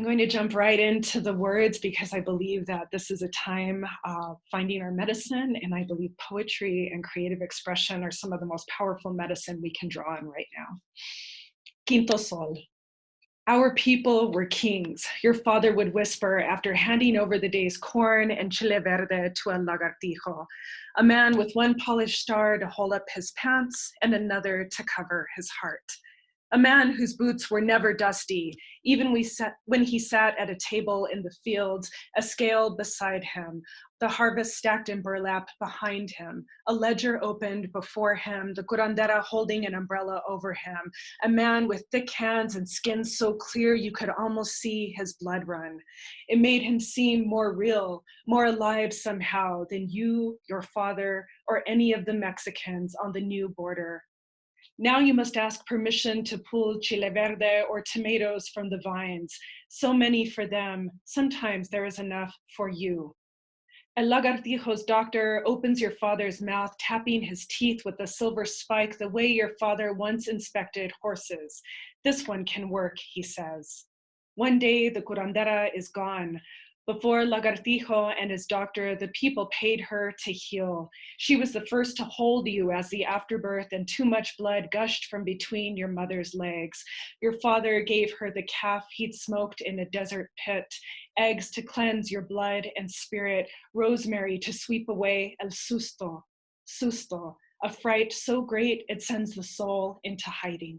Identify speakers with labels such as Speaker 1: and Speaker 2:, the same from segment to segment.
Speaker 1: going to jump right into the words because I believe that this is a time of finding our medicine, and I believe poetry and creative expression are some of the most powerful medicine we can draw on right now. Quinto Sol. Our people were kings, your father would whisper after handing over the day's corn and chile verde to a lagartijo, a man with one polished star to hold up his pants and another to cover his heart. A man whose boots were never dusty, even when he sat at a table in the fields, a scale beside him, the harvest stacked in burlap behind him, a ledger opened before him, the curandera holding an umbrella over him, a man with thick hands and skin so clear you could almost see his blood run. It made him seem more real, more alive somehow than you, your father, or any of the Mexicans on the new border. Now you must ask permission to pull chile verde or tomatoes from the vines. So many for them, sometimes there is enough for you. El lagartijo's doctor opens your father's mouth, tapping his teeth with a silver spike the way your father once inspected horses. This one can work, he says. One day the curandera is gone. Before Lagartijo and his doctor, the people paid her to heal. She was the first to hold you as the afterbirth and too much blood gushed from between your mother's legs. Your father gave her the calf he'd smoked in a desert pit, eggs to cleanse your blood and spirit, rosemary to sweep away el susto, a fright so great it sends the soul into hiding.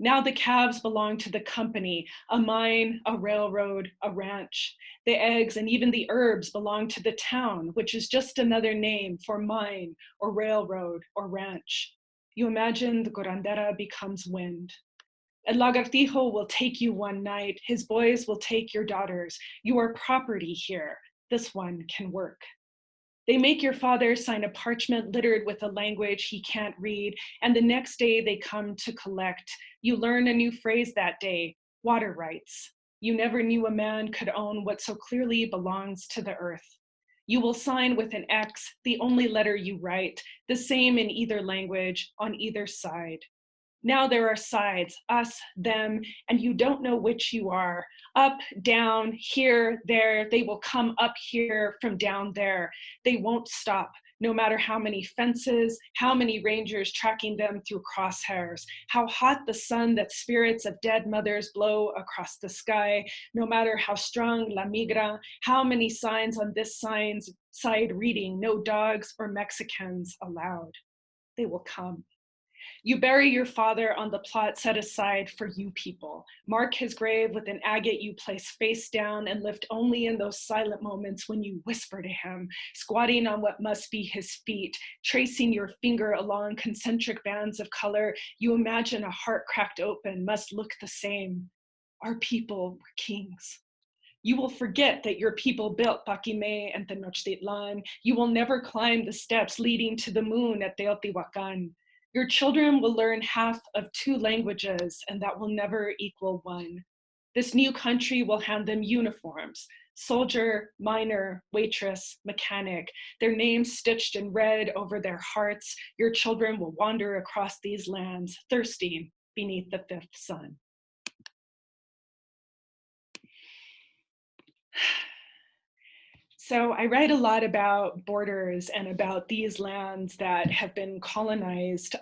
Speaker 1: Now the calves belong to the company, a mine, a railroad, a ranch. The eggs and even the herbs belong to the town, which is just another name for mine or railroad or ranch. You imagine the curandera becomes wind. El lagartijo will take you one night. His boys will take your daughters. You are property here. This one can work. They make your father sign a parchment littered with a language he can't read, and the next day they come to collect. You learn a new phrase that day, water rights. You never knew a man could own what so clearly belongs to the earth. You will sign with an X, the only letter you write, the same in either language, on either side. Now there are sides, us, them, and you don't know which you are. Up, down, here, there, they will come up here from down there. They won't stop, no matter how many fences, how many rangers tracking them through crosshairs, how hot the sun that spirits of dead mothers blow across the sky, no matter how strong La Migra, how many signs on this side reading, no dogs or Mexicans allowed. They will come. You bury your father on the plot set aside for you people. Mark his grave with an agate you place face down and lift only in those silent moments when you whisper to him, squatting on what must be his feet, tracing your finger along concentric bands of color. You imagine a heart cracked open must look the same. Our people were kings. You will forget that your people built Paquimé and Tenochtitlan. You will never climb the steps leading to the moon at Teotihuacan. Your children will learn half of two languages, and that will never equal one. This new country will hand them uniforms, soldier, miner, waitress, mechanic, their names stitched in red over their hearts. Your children will wander across these lands, thirsting beneath the fifth sun. So I write a lot about borders and about these lands that have been colonized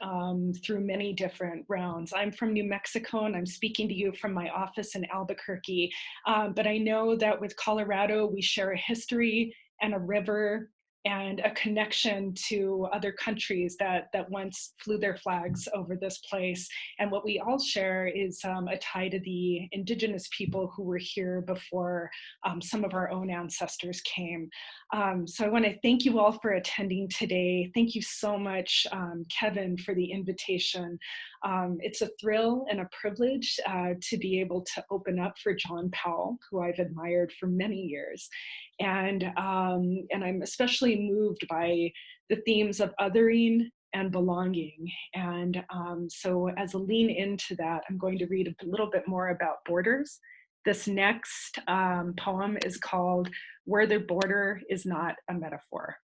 Speaker 1: through many different rounds. I'm from New Mexico and I'm speaking to you from my office in Albuquerque, but I know that with Colorado, we share a history and a river and a connection to other countries that once flew their flags over this place. And what we all share is a tie to the indigenous people who were here before some of our own ancestors came. So I want to thank you all for attending today. Thank you so much, Kevin, for the invitation. It's a thrill and a privilege to be able to open up for John Powell, who I've admired for many years. And I'm especially moved by the themes of othering and belonging. And so as a lean into that, I'm going to read a little bit more about borders. This next poem is called Where the Border is Not a Metaphor.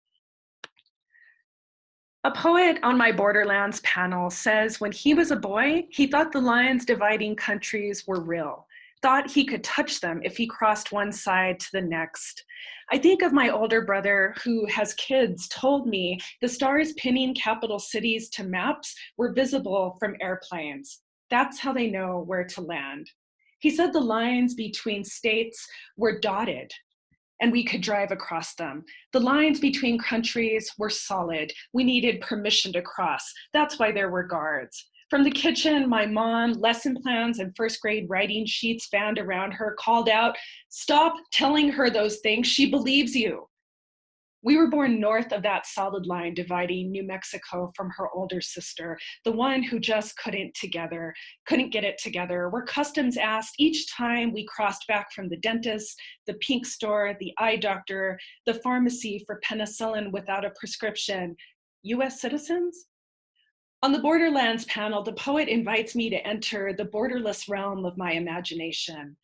Speaker 1: A poet on my Borderlands panel says when he was a boy, he thought the lines dividing countries were real. thought he could touch them if he crossed one side to the next. I think of my older brother who has kids told me the stars pinning capital cities to maps were visible from airplanes. That's how they know where to land. He said the lines between states were dotted and we could drive across them. The lines between countries were solid. We needed permission to cross. That's why there were guards. From the kitchen, my mom, lesson plans and first grade writing sheets fanned around her, called out, "Stop telling her those things, she believes you." We were born north of that solid line dividing New Mexico from her older sister, the one who just couldn't get it together, where customs asked each time we crossed back from the dentist, the pink store, the eye doctor, the pharmacy for penicillin without a prescription, US citizens? On the Borderlands panel, the poet invites me to enter the borderless realm of my imagination.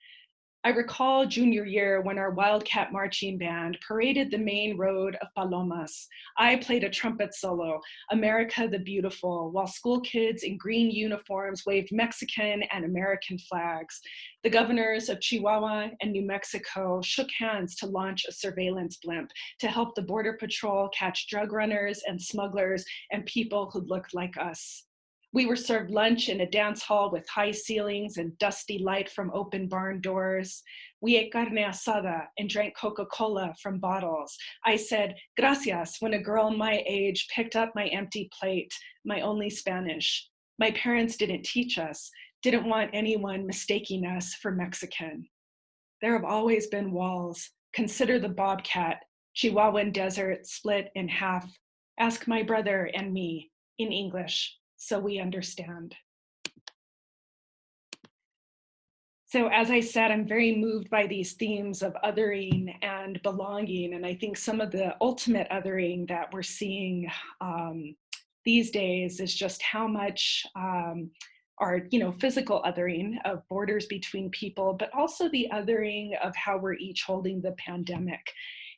Speaker 1: I recall junior year when our Wildcat marching band paraded the main road of Palomas. I played a trumpet solo, America the Beautiful, while school kids in green uniforms waved Mexican and American flags. The governors of Chihuahua and New Mexico shook hands to launch a surveillance blimp to help the Border Patrol catch drug runners and smugglers and people who looked like us. We were served lunch in a dance hall with high ceilings and dusty light from open barn doors. We ate carne asada and drank Coca-Cola from bottles. I said, "Gracias," when a girl my age picked up my empty plate, my only Spanish. My parents didn't teach us, didn't want anyone mistaking us for Mexican. There have always been walls. Consider the Bobcat, Chihuahuan desert split in half. Ask my brother and me in English, so we understand. So as I said, I'm very moved by these themes of othering and belonging. And I think some of the ultimate othering that we're seeing these days is just how much our physical othering of borders between people, but also the othering of how we're each holding the pandemic.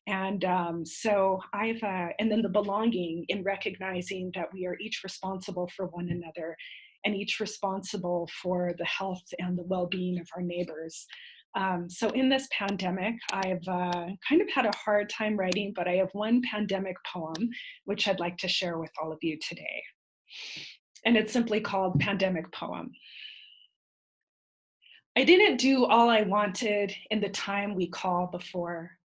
Speaker 1: And and then the belonging in recognizing that we are each responsible for one another and each responsible for the health and the well-being of our neighbors. So in this pandemic, I've kind of had a hard time writing, but I have one pandemic poem, which I'd like to share with all of you today. And it's simply called Pandemic Poem. I didn't do all I wanted in the time we call before.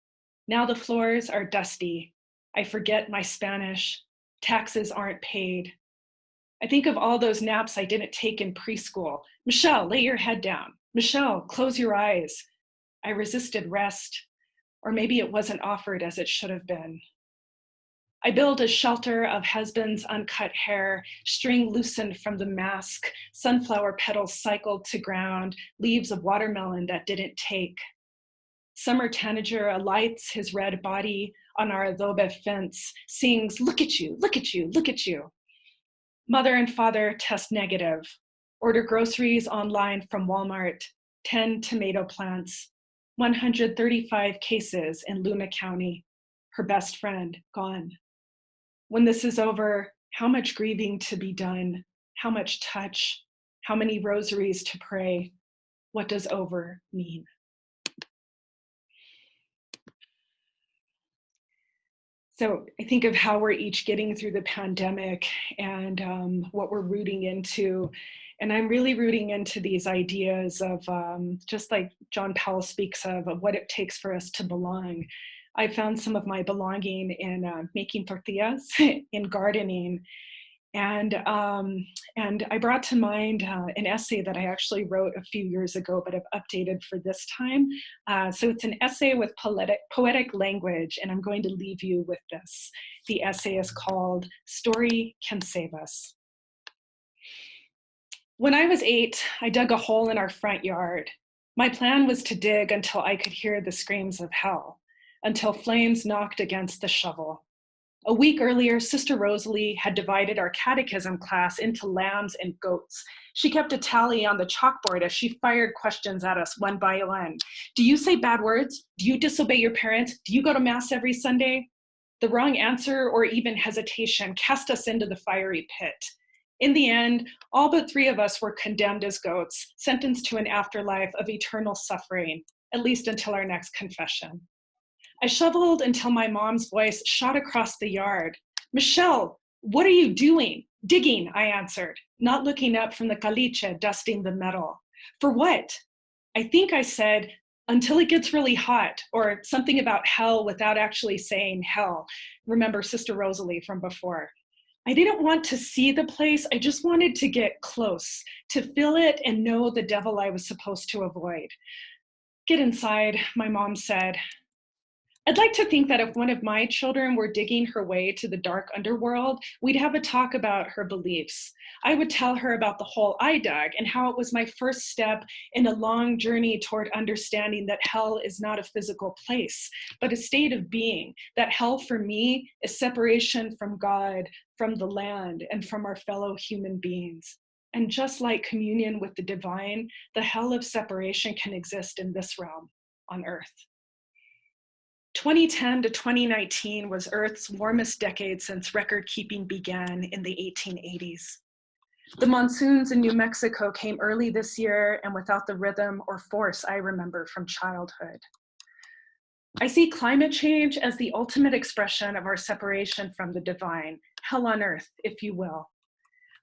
Speaker 1: Now the floors are dusty. I forget my Spanish. Taxes aren't paid. I think of all those naps I didn't take in preschool. Michelle, lay your head down. Michelle, close your eyes. I resisted rest, or maybe it wasn't offered as it should have been. I build a shelter of husband's uncut hair, string loosened from the mask, sunflower petals cycled to ground, leaves of watermelon that didn't take. Summer tanager alights his red body on our adobe fence, sings, "Look at you, look at you, look at you." Mother and father test negative. Order groceries online from Walmart, 10 tomato plants, 135 cases in Luna County. Her best friend gone. When this is over, how much grieving to be done? How much touch? How many rosaries to pray? What does over mean? So I think of how we're each getting through the pandemic and what we're rooting into. And I'm really rooting into these ideas of just like John Powell speaks of what it takes for us to belong. I found some of my belonging in making tortillas, in gardening, and I brought to mind an essay that I actually wrote a few years ago, but I've updated for this time. So it's an essay with poetic language, and I'm going to leave you with this. The essay is called "Story Can Save Us." When I was 8, I dug a hole in our front yard. My plan was to dig until I could hear the screams of hell, until flames knocked against the shovel. A week earlier, Sister Rosalie had divided our catechism class into lambs and goats. She kept a tally on the chalkboard as she fired questions at us one by one. Do you say bad words? Do you disobey your parents? Do you go to Mass every Sunday? The wrong answer or even hesitation cast us into the fiery pit. In the end, all but 3 of us were condemned as goats, sentenced to an afterlife of eternal suffering, at least until our next confession. I shoveled until my mom's voice shot across the yard. Michelle, what are you doing? Digging, I answered, not looking up from the caliche dusting the metal. For what? I think I said, until it gets really hot, or something about hell without actually saying hell. Remember Sister Rosalie from before. I didn't want to see the place. I just wanted to get close, to feel it and know the devil I was supposed to avoid. Get inside, my mom said. I'd like to think that if one of my children were digging her way to the dark underworld, we'd have a talk about her beliefs. I would tell her about the hole I dug and how it was my first step in a long journey toward understanding that hell is not a physical place, but a state of being, that hell for me is separation from God, from the land, and from our fellow human beings. And just like communion with the divine, the hell of separation can exist in this realm on earth. 2010 to 2019 was Earth's warmest decade since record keeping began in the 1880s. The monsoons in New Mexico came early this year and without the rhythm or force I remember from childhood. I see climate change as the ultimate expression of our separation from the divine, hell on earth, if you will.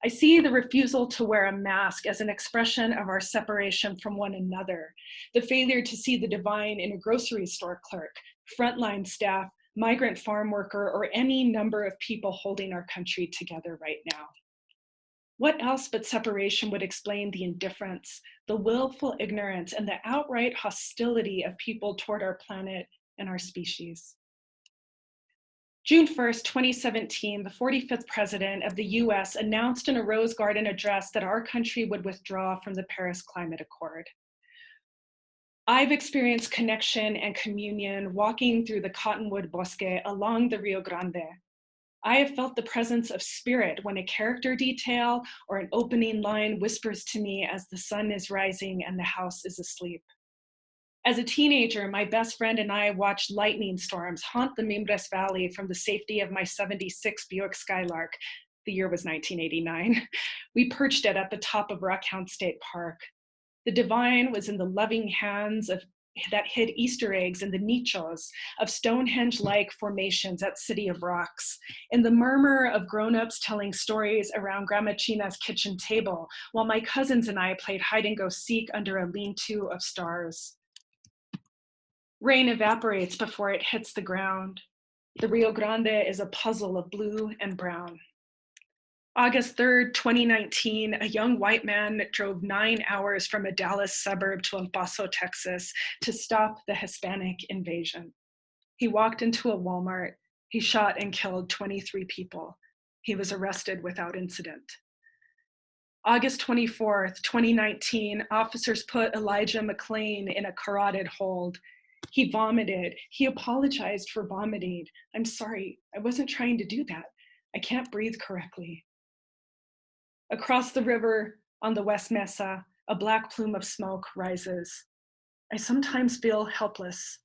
Speaker 1: I see the refusal to wear a mask as an expression of our separation from one another, the failure to see the divine in a grocery store clerk, frontline staff, migrant farm worker, or any number of people holding our country together right now. What else but separation would explain the indifference, the willful ignorance, and the outright hostility of people toward our planet and our species? June 1st, 2017, the 45th president of the US announced in a Rose Garden address that our country would withdraw from the Paris Climate Accord. I've experienced connection and communion walking through the Cottonwood Bosque along the Rio Grande. I have felt the presence of spirit when a character detail or an opening line whispers to me as the sun is rising and the house is asleep. As a teenager, my best friend and I watched lightning storms haunt the Mimbres Valley from the safety of my '76 Buick Skylark. The year was 1989. We perched it at the top of Rockhound State Park. The divine was in the loving hands that hid Easter eggs in the nichos of Stonehenge-like formations at City of Rocks, in the murmur of grown-ups telling stories around Grandma China's kitchen table, while my cousins and I played hide-and-go-seek under a lean-to of stars. Rain evaporates before it hits the ground. The Rio Grande is a puzzle of blue and brown. August 3rd, 2019, a young white man drove 9 hours from a Dallas suburb to El Paso, Texas, to stop the Hispanic invasion. He walked into a Walmart. He shot and killed 23 people. He was arrested without incident. August 24th, 2019, officers put Elijah McClain in a carotid hold. He vomited. He apologized for vomiting. I'm sorry, I wasn't trying to do that. I can't breathe correctly. Across the river on the West Mesa, a black plume of smoke rises. I sometimes feel helpless.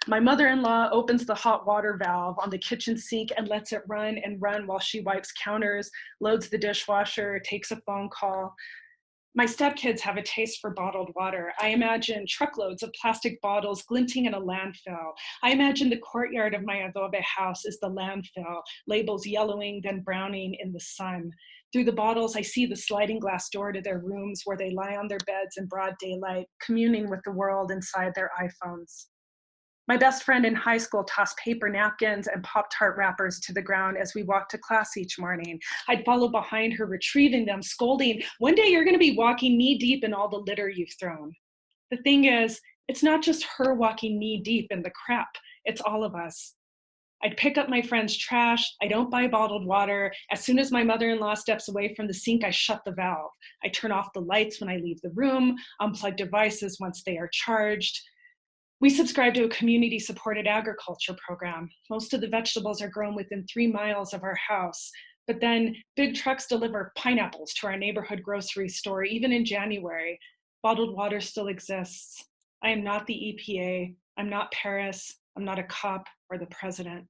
Speaker 1: My mother-in-law opens the hot water valve on the kitchen sink and lets it run and run while she wipes counters, loads the dishwasher, takes a phone call. My stepkids have a taste for bottled water. I imagine truckloads of plastic bottles glinting in a landfill. I imagine the courtyard of my adobe house is the landfill, labels yellowing, then browning in the sun. Through the bottles, I see the sliding glass door to their rooms where they lie on their beds in broad daylight, communing with the world inside their iPhones. My best friend in high school tossed paper napkins and Pop-Tart wrappers to the ground as we walked to class each morning. I'd follow behind her, retrieving them, scolding, "One day you're gonna be walking knee deep in all the litter you've thrown." The thing is, it's not just her walking knee deep in the crap, it's all of us. I'd pick up my friend's trash. I don't buy bottled water. As soon as my mother-in-law steps away from the sink, I shut the valve. I turn off the lights when I leave the room, unplug devices once they are charged. We subscribe to a community-supported agriculture program. Most of the vegetables are grown within 3 miles of our house, but then big trucks deliver pineapples to our neighborhood grocery store, even in January. Bottled water still exists. I am not the EPA. I'm not Paris. I'm not a cop or the president.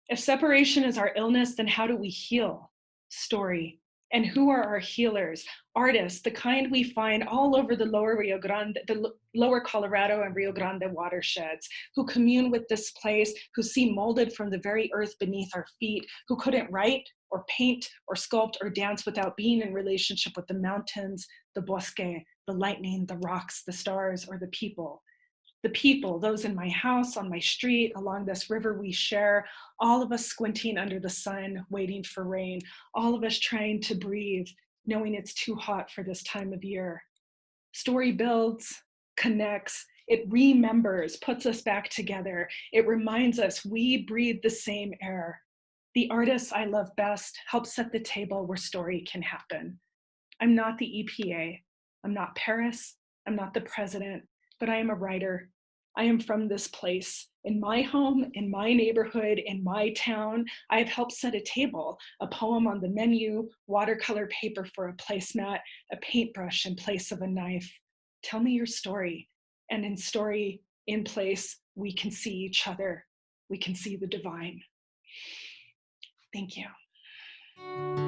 Speaker 1: If separation is our illness, then how do we heal? Story. And who are our healers? Artists, the kind we find all over the lower Rio Grande, the lower Colorado and Rio Grande watersheds, who commune with this place, who see molded from the very earth beneath our feet, who couldn't write or paint or sculpt or dance without being in relationship with the mountains, the bosque, the lightning, the rocks, the stars, or the people. The people, those in my house, on my street, along this river we share, all of us squinting under the sun, waiting for rain, all of us trying to breathe, knowing it's too hot for this time of year. Story builds, connects, it remembers, puts us back together. It reminds us we breathe the same air. The artists I love best help set the table where story can happen. I'm not the EPA. I'm not Paris. I'm not the president, but I am a writer. I am from this place. In my home, in my neighborhood, in my town, I have helped set a table, a poem on the menu, watercolor paper for a placemat, a paintbrush in place of a knife. Tell me your story. And in story, in place, we can see each other. We can see the divine. Thank you.